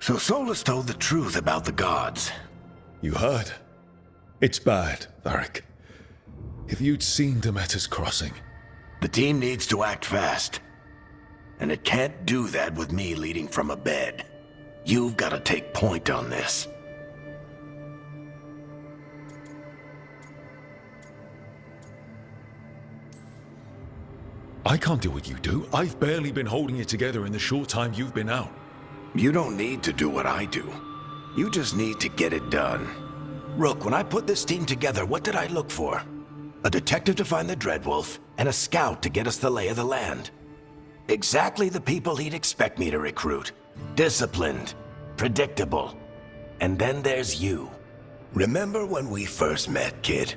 So Solus told the truth about the gods. You heard? It's bad, Varric. If you'd seen Demeter's crossing... The team needs to act fast. And it can't do that with me leading from a bed. You've got to take point on this. I can't do what you do. I've barely been holding it together in the short time you've been out. You don't need to do what I do. You just need to get it done. Rook, when I put this team together, what did I look for? A detective to find the Dreadwolf, and a scout to get us the lay of the land. Exactly the people he'd expect me to recruit. Disciplined, predictable. And then there's you. Remember when we first met, kid?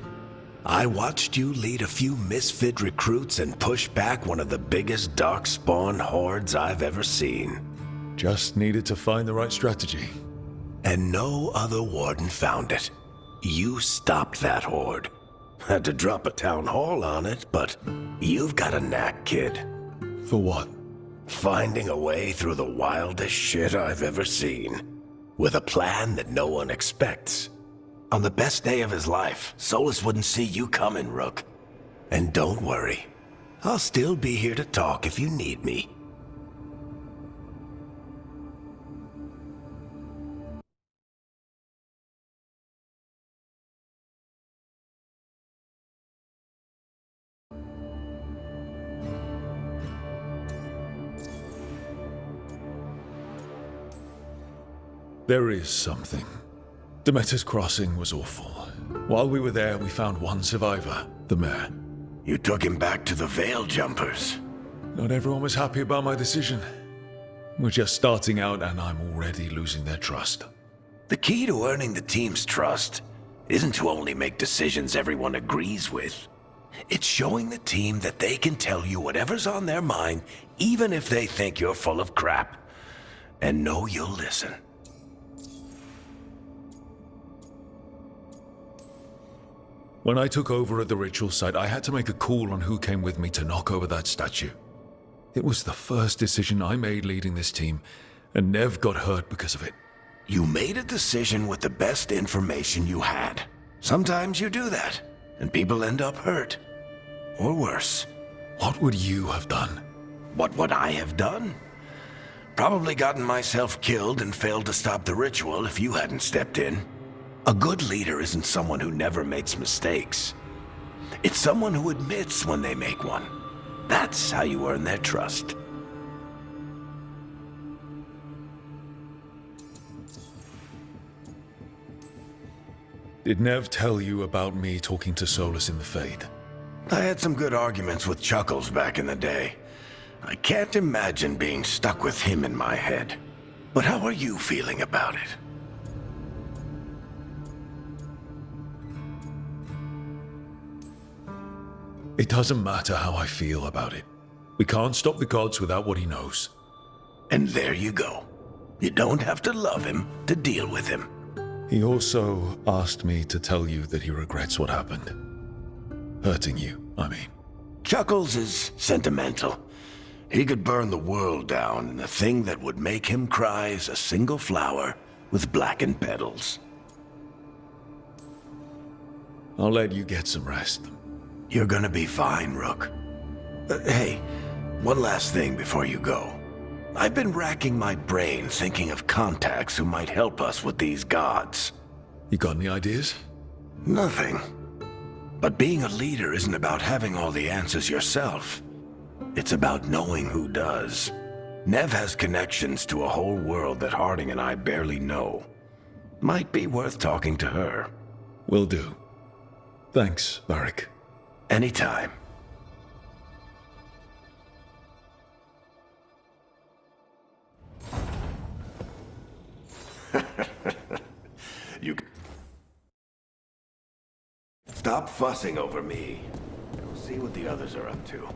I watched you lead a few misfit recruits and push back one of the biggest darkspawn hordes I've ever seen. Just needed to find the right strategy. And no other warden found it. You stopped that horde. Had to drop a town hall on it, but you've got a knack, kid. For what? Finding a way through the wildest shit I've ever seen. With a plan that no one expects. On the best day of his life, Solus wouldn't see you coming, Rook. And don't worry. I'll still be here to talk if you need me. There is something. Demeter's crossing was awful. While we were there, we found one survivor, the mayor. You took him back to the Veil Jumpers. Not everyone was happy about my decision. We're just starting out and I'm already losing their trust. The key to earning the team's trust isn't to only make decisions everyone agrees with. It's showing the team that they can tell you whatever's on their mind, even if they think you're full of crap. And know you'll listen. When I took over at the ritual site, I had to make a call on who came with me to knock over that statue. It was the first decision I made leading this team, and Nev got hurt because of it. You made a decision with the best information you had. Sometimes you do that, and people end up hurt. Or worse. What would you have done? What would I have done? Probably gotten myself killed and failed to stop the ritual if you hadn't stepped in. A good leader isn't someone who never makes mistakes. It's someone who admits when they make one. That's how you earn their trust. Did Nev tell you about me talking to Solus in the Fade? I had some good arguments with Chuckles back in the day. I can't imagine being stuck with him in my head. But how are you feeling about it? It doesn't matter how I feel about it. We can't stop the gods without what he knows. And there you go. You don't have to love him to deal with him. He also asked me to tell you that he regrets what happened. Hurting you, I mean. Chuckles is sentimental. He could burn the world down, and the thing that would make him cry is a single flower with blackened petals. I'll let you get some rest. You're gonna be fine, Rook. Hey, one last thing before you go. I've been racking my brain thinking of contacts who might help us with these gods. You got any ideas? Nothing. But being a leader isn't about having all the answers yourself. It's about knowing who does. Nev has connections to a whole world that Harding and I barely know. Might be worth talking to her. Will do. Thanks, Varric. Anytime. You... Stop fussing over me. Go see what the others are up to.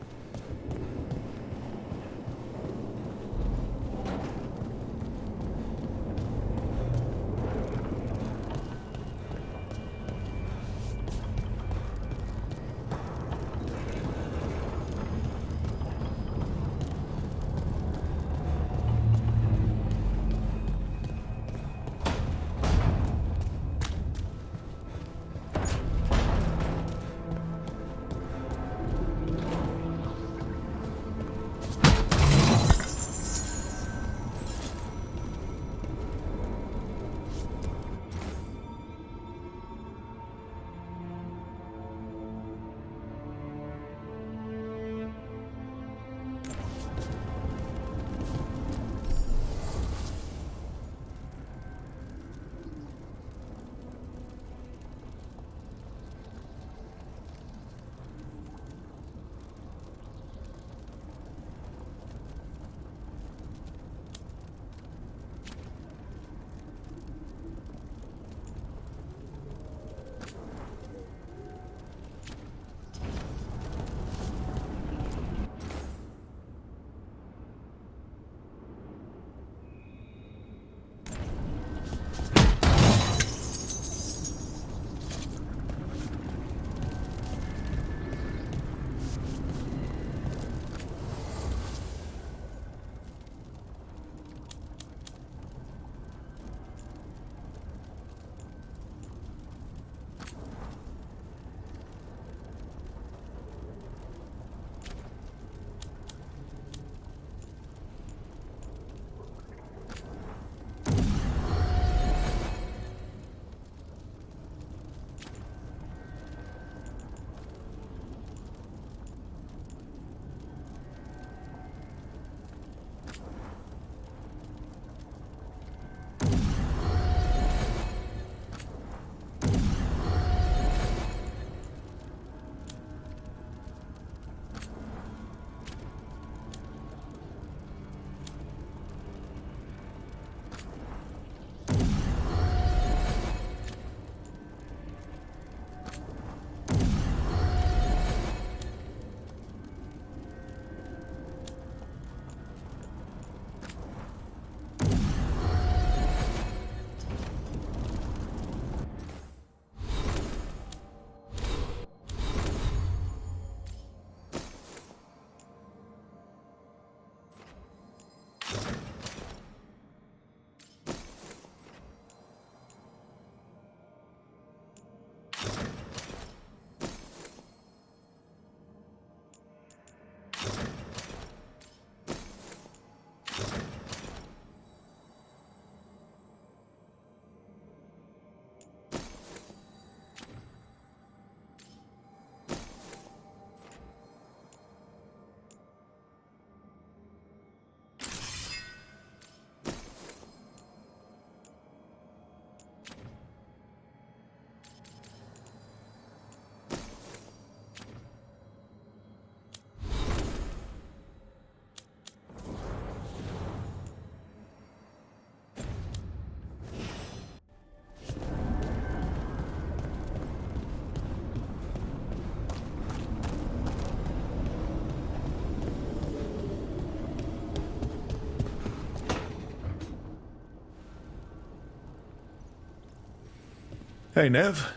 Hey, Nev.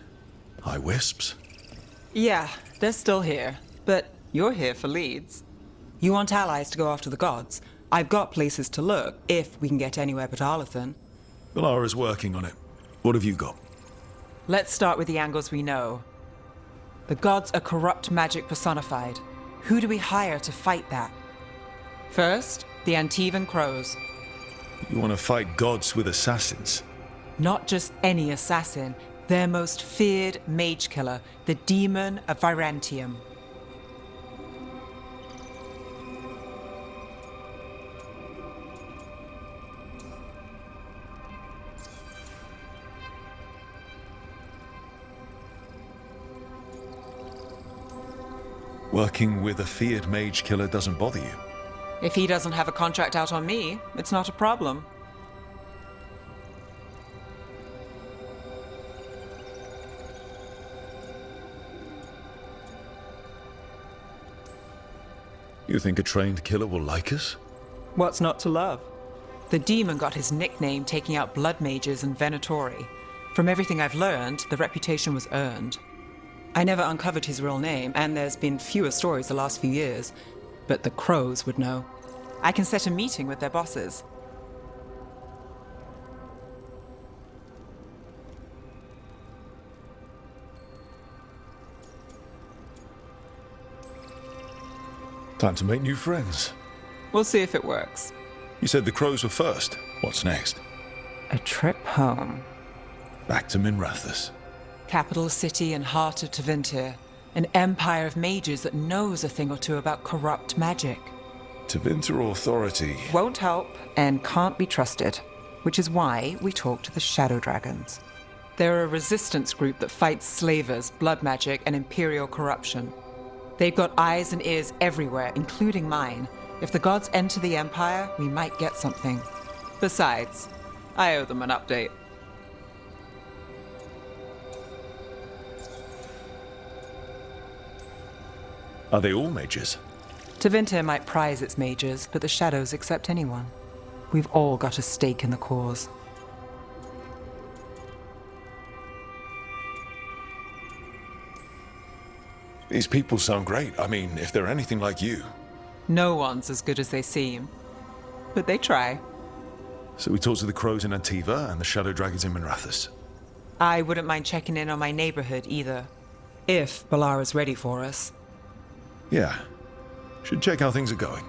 Hi, Wisps. Yeah, they're still here. But you're here for leads. You want allies to go after the gods? I've got places to look, if we can get anywhere but Arlathan. Valara's working on it. What have you got? Let's start with the angles we know. The gods are corrupt magic personified. Who do we hire to fight that? First, the Antivan Crows. You want to fight gods with assassins? Not just any assassin, their most feared mage killer, the Demon of Virantium. Working with a feared mage killer doesn't bother you? If he doesn't have a contract out on me, it's not a problem. You think a trained killer will like us? What's not to love? The demon got his nickname taking out blood mages and venatori. From everything I've learned, the reputation was earned. I never uncovered his real name, and there's been fewer stories the last few years, but the crows would know. I can set a meeting with their bosses. Time to make new friends. We'll see if it works. You said the crows were first. What's next? A trip home. Back to Minrathous. Capital city and heart of Tevinter. An empire of mages that knows a thing or two about corrupt magic. Tevinter authority. Won't help and can't be trusted, which is why we talk to the Shadow Dragons. They're a resistance group that fights slavers, blood magic, and imperial corruption. They've got eyes and ears everywhere, including mine. If the gods enter the Empire, we might get something. Besides, I owe them an update. Are they all mages? Tevinter might prize its mages, but the Shadows accept anyone. We've all got a stake in the cause. These people sound great. I mean, if they're anything like you. No one's as good as they seem. But they try. So we talk to the crows in Antiva and the shadow dragons in Minrathous. I wouldn't mind checking in on my neighborhood either. If Balara's ready for us. Yeah. Should check how things are going.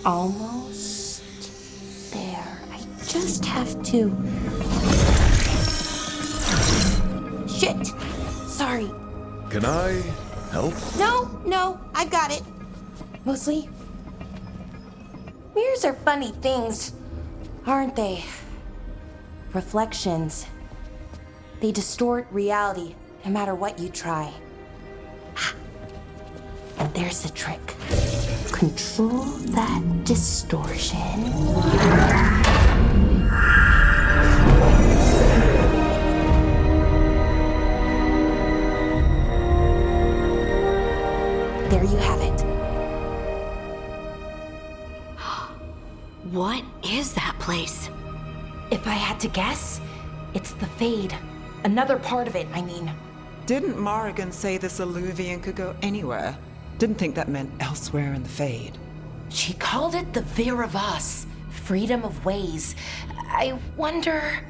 Almost there. I just have to... Shit! Sorry. Can I help? No, I've got it. Mostly. Mirrors are funny things, aren't they? Reflections. They distort reality, no matter what you try. And there's the trick. Control that distortion. There you have it. What is that place? If I had to guess, it's the Fade. Another part of it, I mean. Didn't Morrigan say this Alluvian could go anywhere? Didn't think that meant elsewhere in the Fade. She called it the Vir of Us, freedom of ways. I wonder...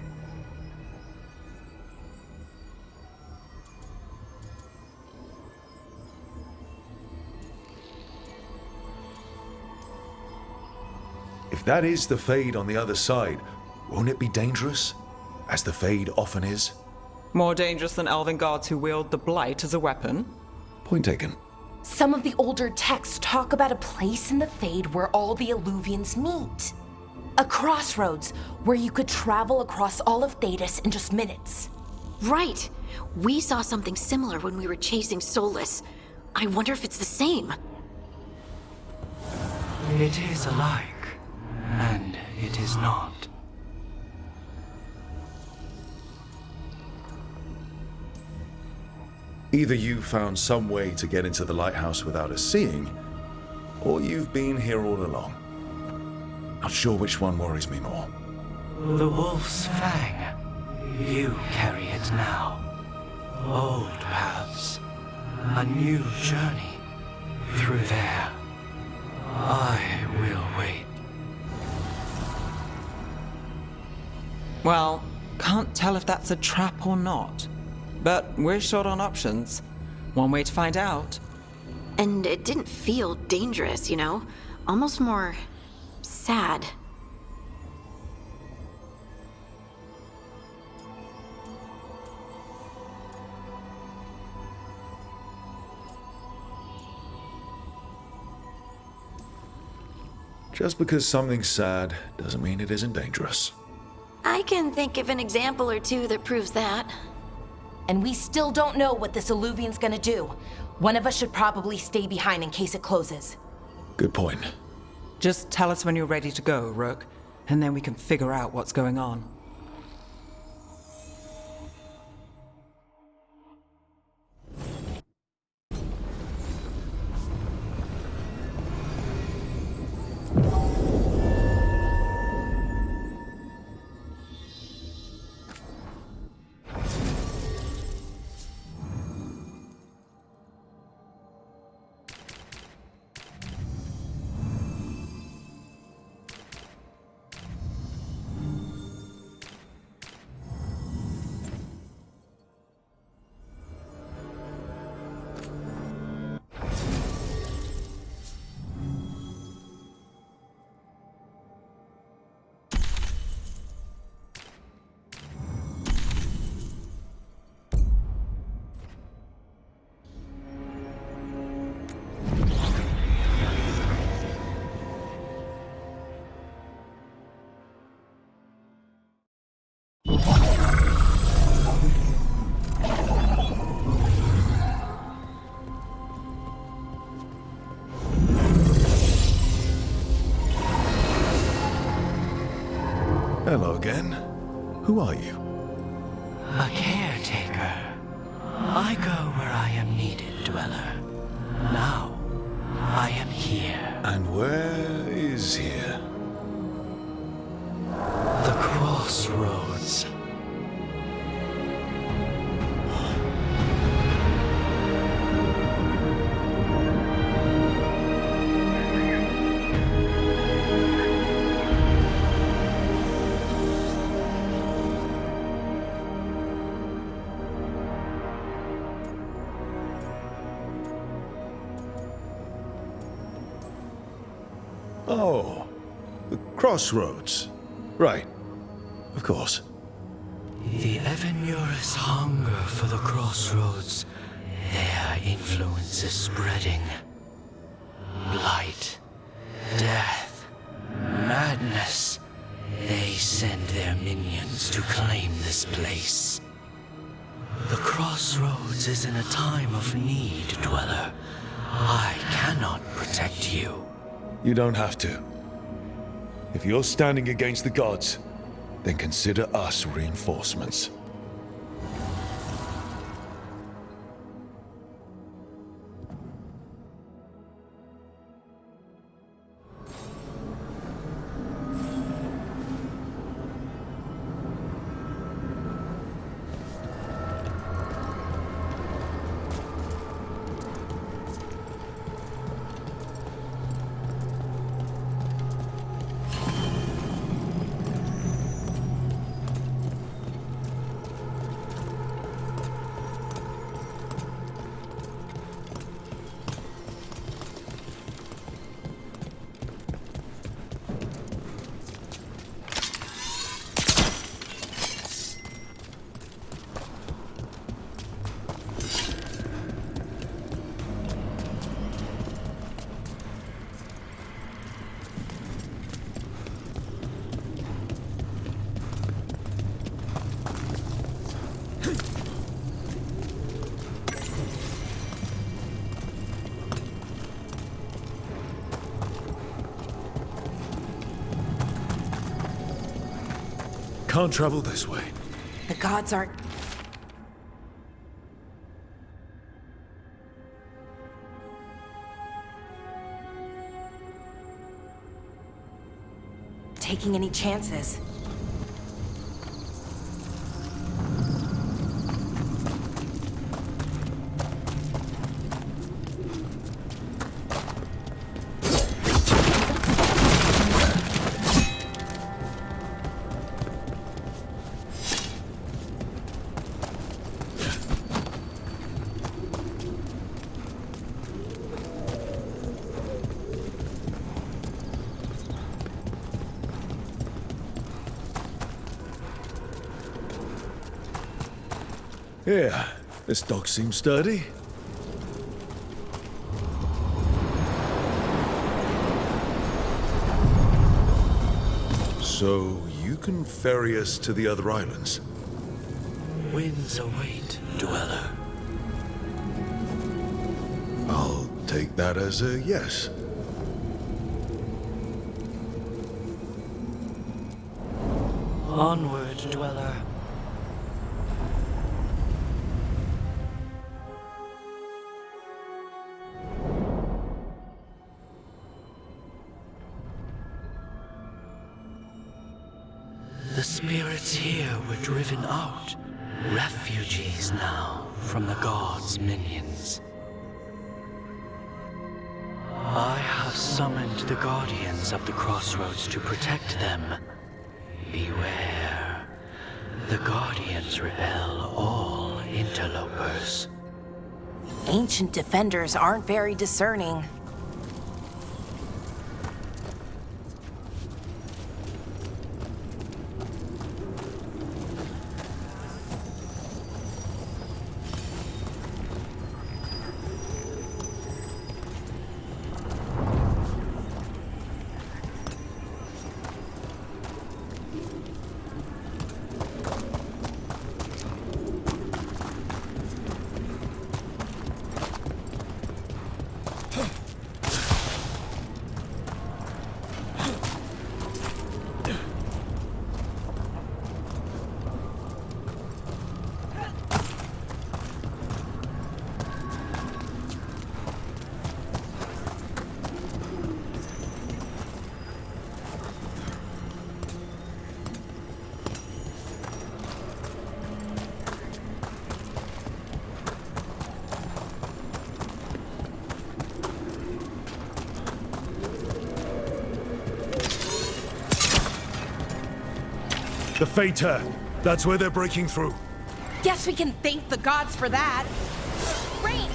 If that is the Fade on the other side, won't it be dangerous? As the Fade often is? More dangerous than elven gods who wield the Blight as a weapon? Point taken. Some of the older texts talk about a place in the Fade where all the Alluvians meet. A crossroads where you could travel across all of Thedas in just minutes. Right. We saw something similar when we were chasing Solus. I wonder if it's the same. It is alike, and it is not. Either you found some way to get into the lighthouse without us seeing, or you've been here all along. Not sure which one worries me more. The wolf's fang. You carry it now. Old paths. A new journey through there. I will wait. Well, can't tell if that's a trap or not. But we're short on options. One way to find out. And it didn't feel dangerous, you know? Almost more sad. Just because something's sad doesn't mean it isn't dangerous. I can think of an example or two that proves that. And we still don't know what this Illuvian's gonna do. One of us should probably stay behind in case it closes. Good point. Just tell us when you're ready to go, Rook, and then we can figure out what's going on. Hello again. Who are you? A caretaker. I go where I am needed, Dweller. Now, I am here. And where is here? The crossroads. Oh, the crossroads. Right. Of course. The Evanurus hunger for the crossroads. Their influence is spreading. Blight, death, madness. They send their minions to claim this place. The crossroads is in a time of need, Dweller. I cannot protect you. You don't have to. If you're standing against the gods, then consider us reinforcements. Can't travel this way. The gods aren't... taking any chances. Yeah, this dog seems sturdy. So, you can ferry us to the other islands? Winds await, dweller. I'll take that as a yes. Onward, dweller. The spirits here were driven out, refugees now from the gods' minions. I have summoned the guardians of the crossroads to protect them. Beware. The guardians repel all interlopers. Ancient defenders aren't very discerning. The Fater! That's where they're breaking through. Guess we can thank the gods for that. Rain!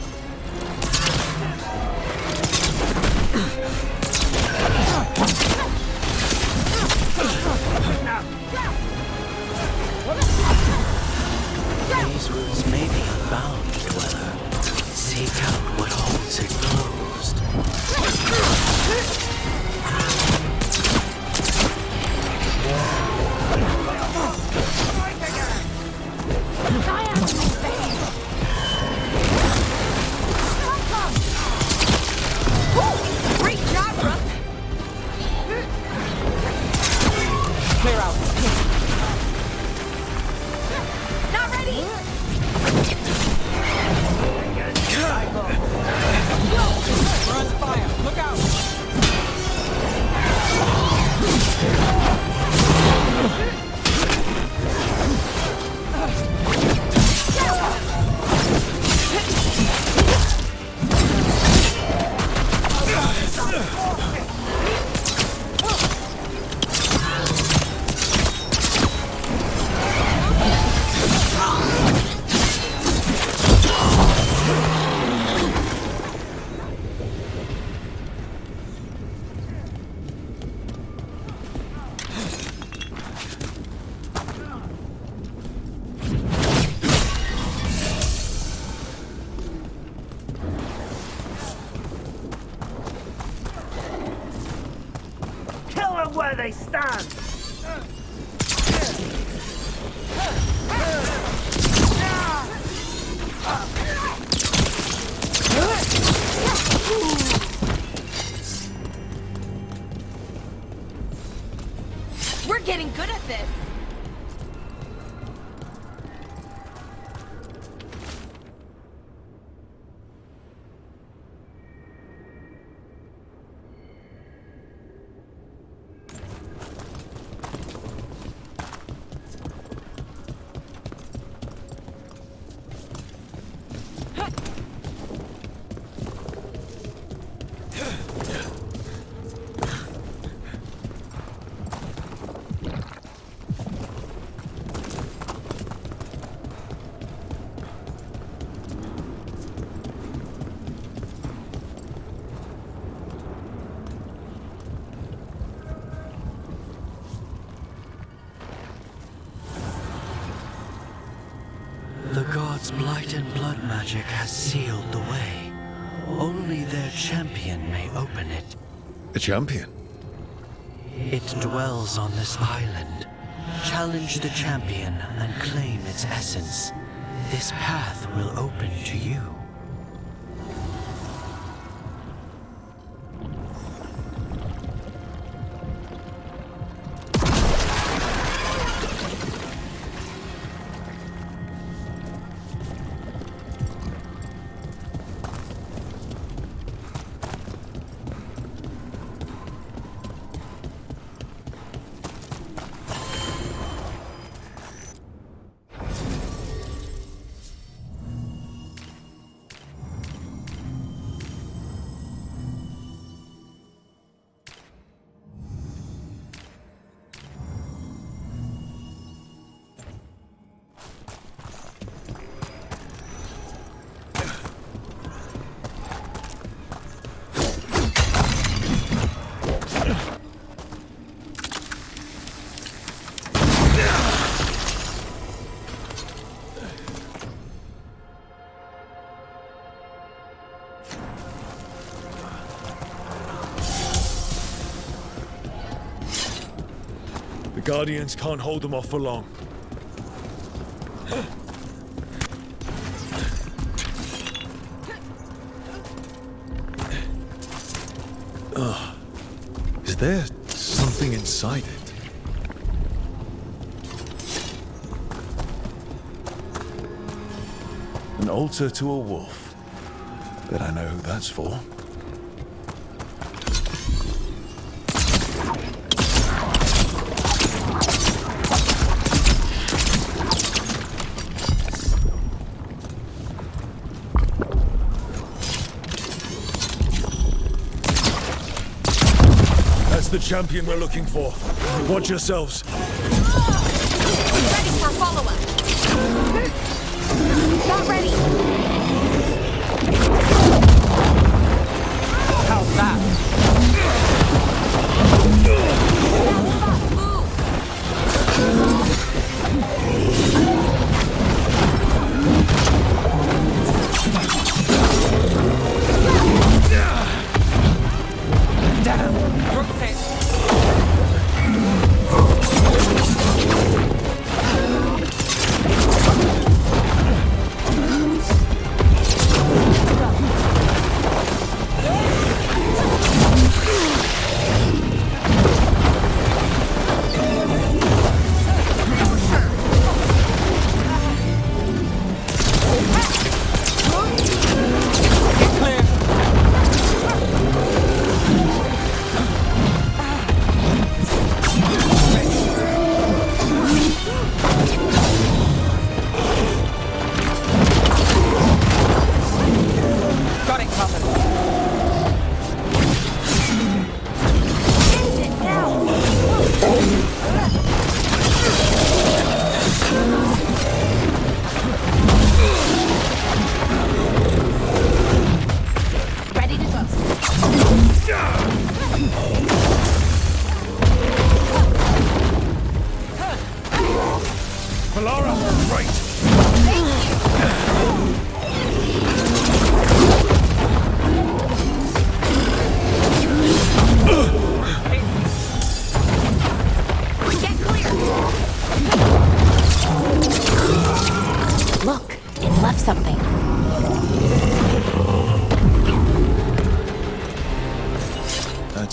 These roots may be unbound, dweller. Seek out what holds it closed. Great job, Rook! Clear out. Not ready! We're on fire. Look out. Kill them where they stand! We're getting good at this! Its blight and blood magic has sealed the way. Only their champion may open it. A champion? It dwells on this island. Challenge the champion and claim its essence. This path will open to you. The Guardians can't hold them off for long. Is there something inside it? An altar to a wolf. Bet I know who that's for. The champion we're looking for. Watch yourselves. Ready for follow-up. Not ready. How's that? Damn. Rook's hit.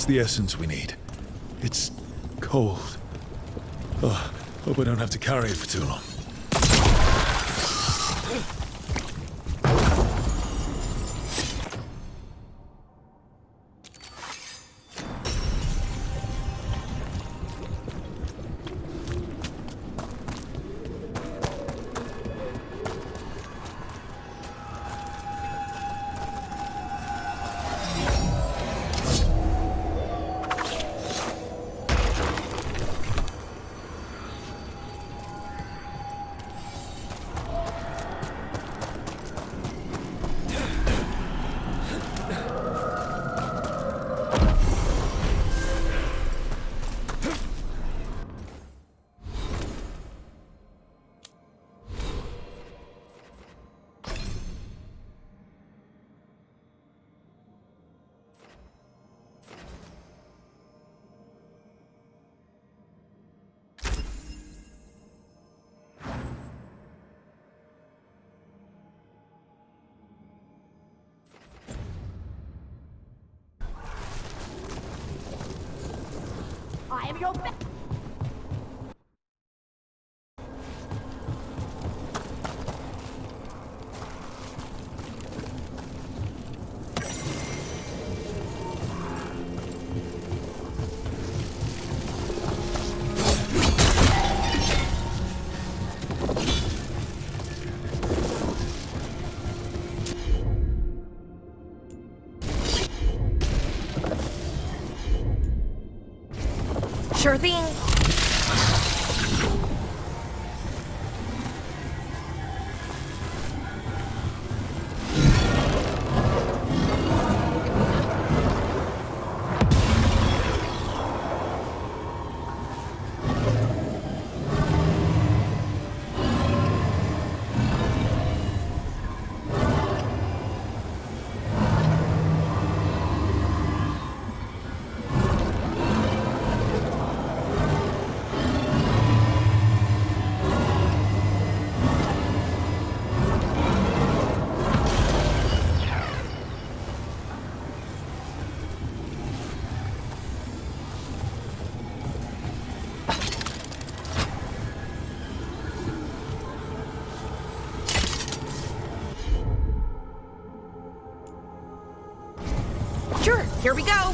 The essence we need. It's cold. Oh, hope I don't have to carry it for too long. I am your best. Sure thing. Sure, here we go.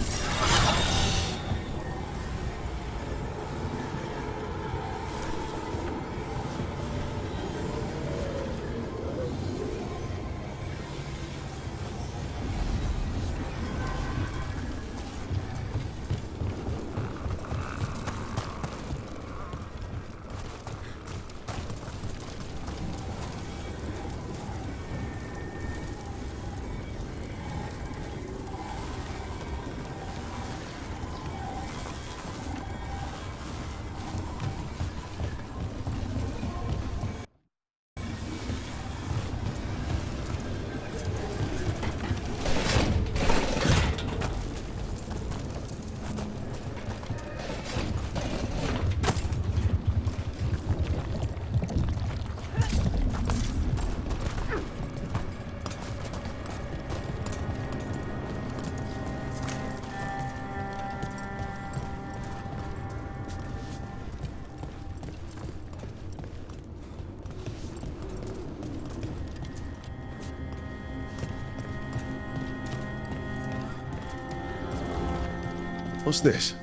What's this?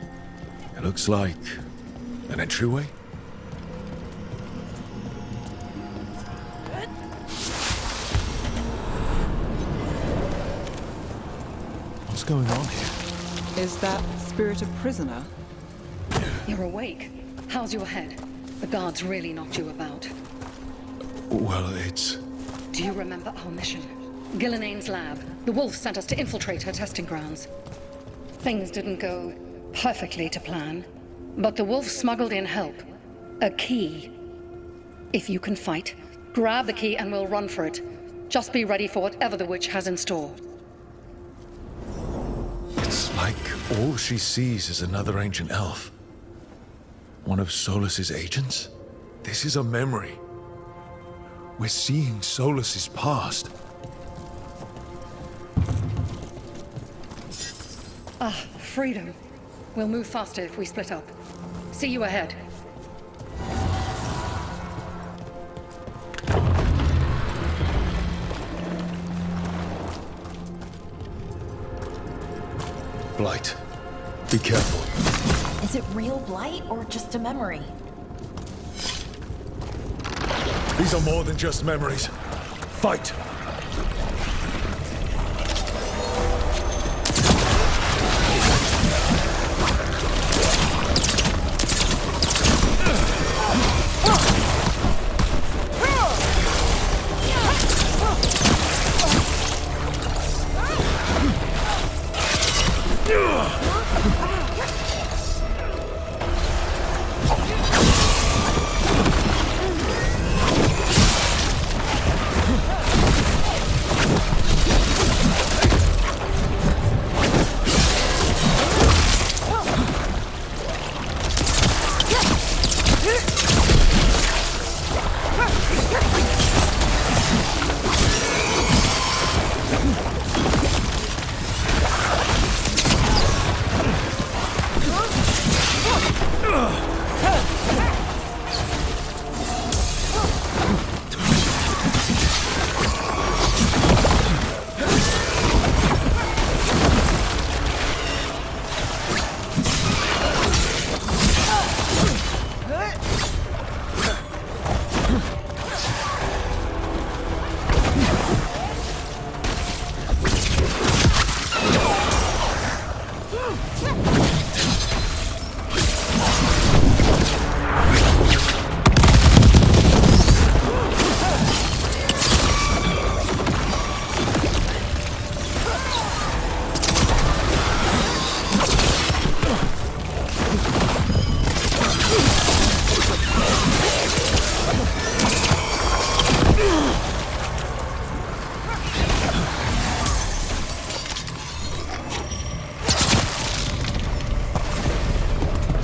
It looks like an entryway. What's going on here? Is that spirit a prisoner? You're awake. How's your head? The guards really knocked you about. Well, it's... Do you remember our mission? Gillinane's lab. The wolf sent us to infiltrate her testing grounds. Things didn't go perfectly to plan, but the wolf smuggled in help. A key. If you can fight, grab the key and we'll run for it. Just be ready for whatever the witch has in store. It's like all she sees is another ancient elf. One of Solus's agents? This is a memory. We're seeing Solus's past. Ah, freedom. We'll move faster if we split up. See you ahead. Blight. Be careful. Is it real blight or just a memory? These are more than just memories. Fight!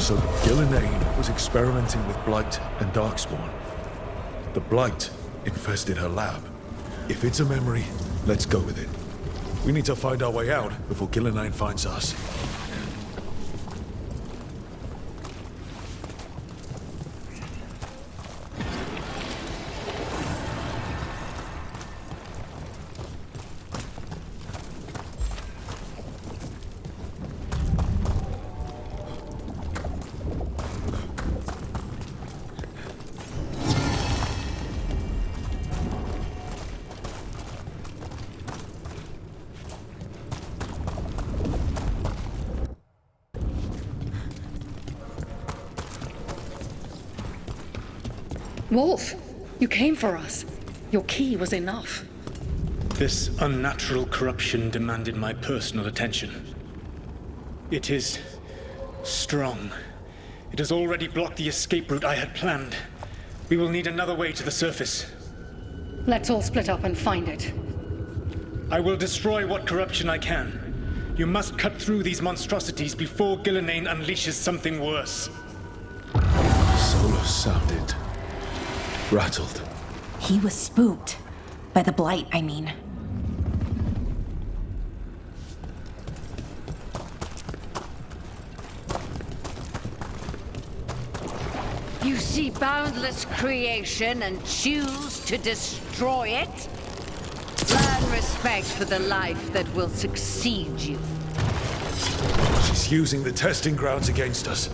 So Gillenane was experimenting with Blight and Darkspawn. The Blight infested her lab. If it's a memory, let's go with it. We need to find our way out before Gillenane finds us. Wolf, you came for us. Your key was enough. This unnatural corruption demanded my personal attention. It is strong. It has already blocked the escape route I had planned. We will need another way to the surface. Let's all split up and find it. I will destroy what corruption I can. You must cut through these monstrosities before Gillenane unleashes something worse. Solus sounded rattled. He was spooked. By the Blight, I mean. You see boundless creation and choose to destroy it? Learn respect for the life that will succeed you. She's using the testing grounds against us.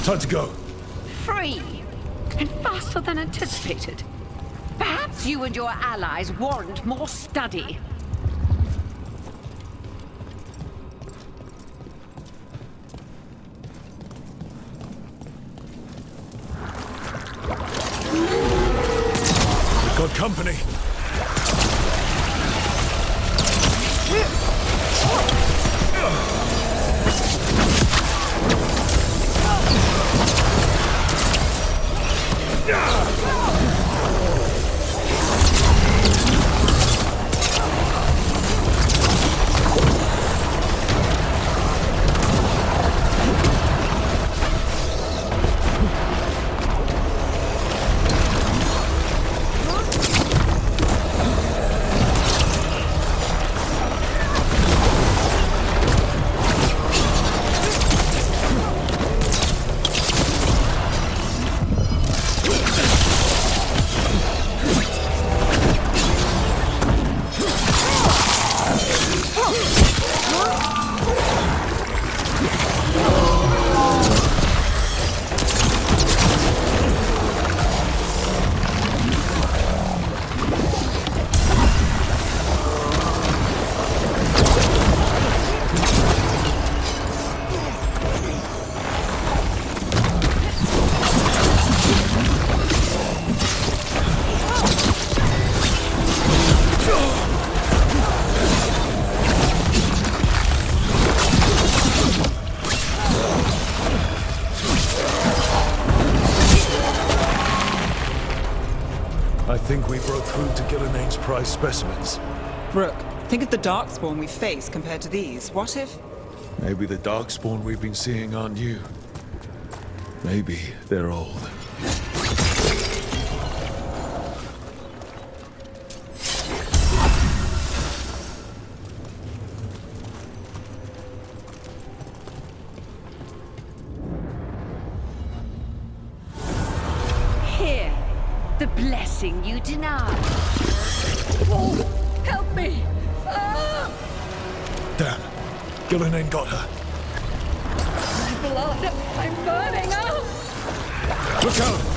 Time to go. Free! and faster than anticipated. Perhaps you and your allies warrant more study. We've got company. I think we broke through to Gillinane's prize specimens. Rook, think of the Darkspawn we face compared to these. What if... Maybe the Darkspawn we've been seeing aren't new. Maybe they're old. Here, the blessing you denied. Oh, help me! Ah! Damn. Gillinane got her. My blood! I'm burning up! Look out!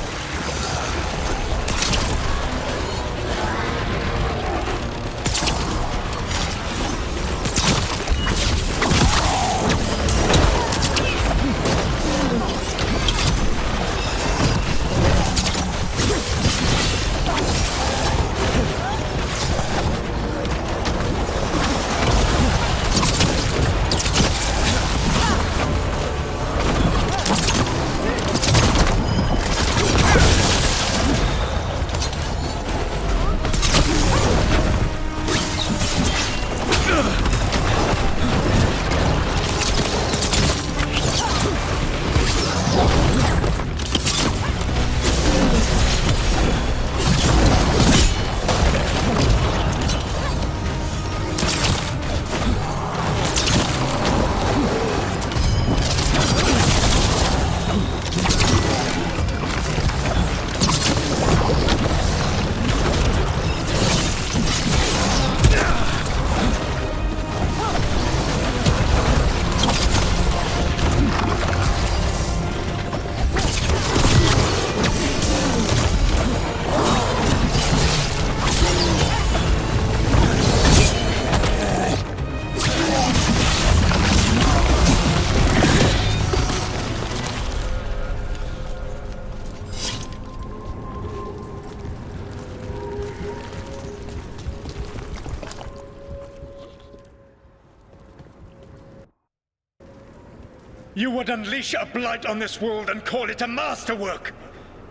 You would unleash a blight on this world and call it a masterwork!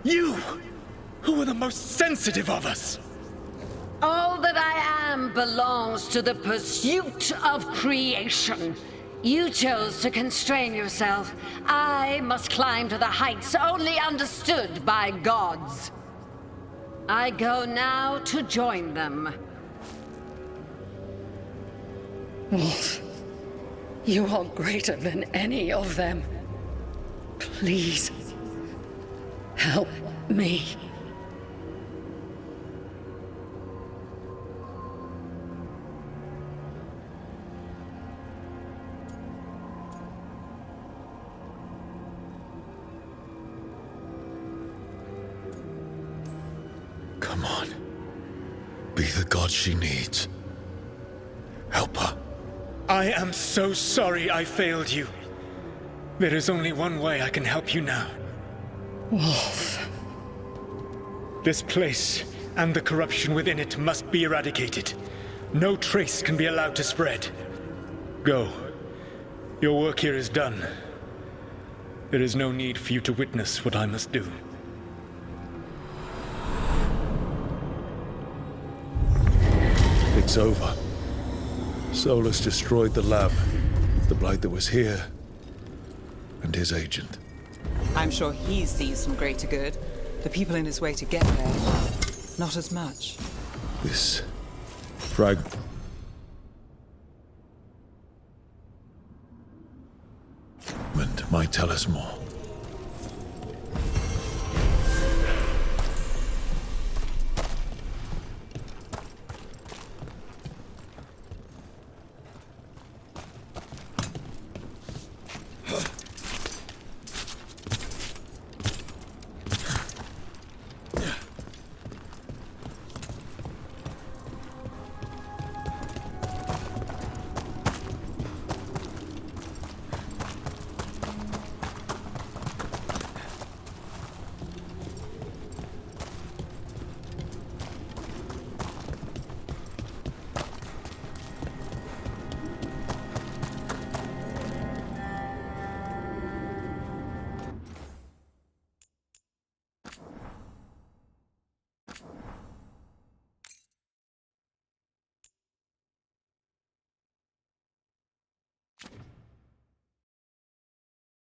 You, who are the most sensitive of us! All that I am belongs to the pursuit of creation. You chose to constrain yourself. I must climb to the heights only understood by gods. I go now to join them. Wolf, you are greater than any of them. Please, help me. Come on. Be the god she needs. Help her. I am so sorry I failed you. There is only one way I can help you now. Wolf. This place and the corruption within it must be eradicated. No trace can be allowed to spread. Go. Your work here is done. There is no need for you to witness what I must do. It's over. Solus destroyed the lab, the Blight that was here, and his agent. I'm sure he sees some greater good. The people in his way to get there, not as much. This fragment might tell us more.